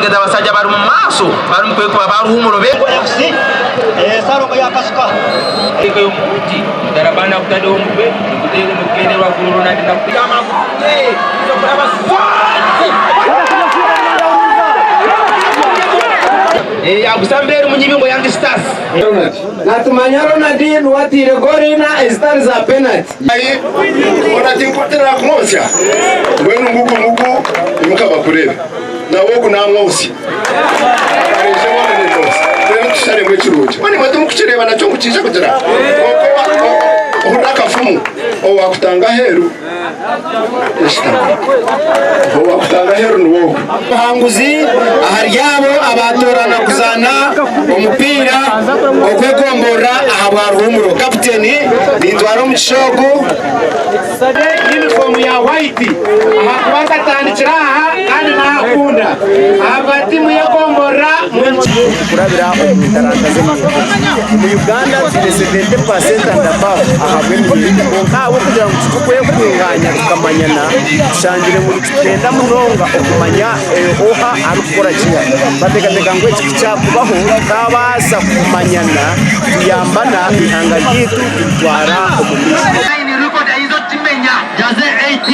keda basajja bari mu maaso bari mukwe kuba baruhumuro be saro ya kasuka iko yomuti darabana kutade omube kutego mukene wa guru na dina kama izo kuraba agusambere munyibingo yangi stars natumanya Ronaldinho watire gorina stars za penalty ayi ona tinkutira kumosya wenu ngugu imukaba kurebe nawo kunamwosi areje wona ndosi rero tushare mwe kiruje wani mwe tumukireba naco ngucisha kugira ohunda kafumu o wakutanga heru o wakutanga heru nuwo hanguzi aharyabo abatorana kuzana umupira okwegombora ahabaruhumuro kapiteni Nindwaro Mugishogo sade uniform ya white aha batandikira aha kandi nakunda aba timu ya gombora kurabira umutarakaze mu Uganda zile 70% ndabava aha bimwe nkawo kugira ngo tukwe kwinganya tukamanyana tushangire muri kugenda munonga okumanya oha arukora kiya bategatega ngo iki cyakubaho kabaza kumanyana tuyambana ihanga ryitu twara umubiri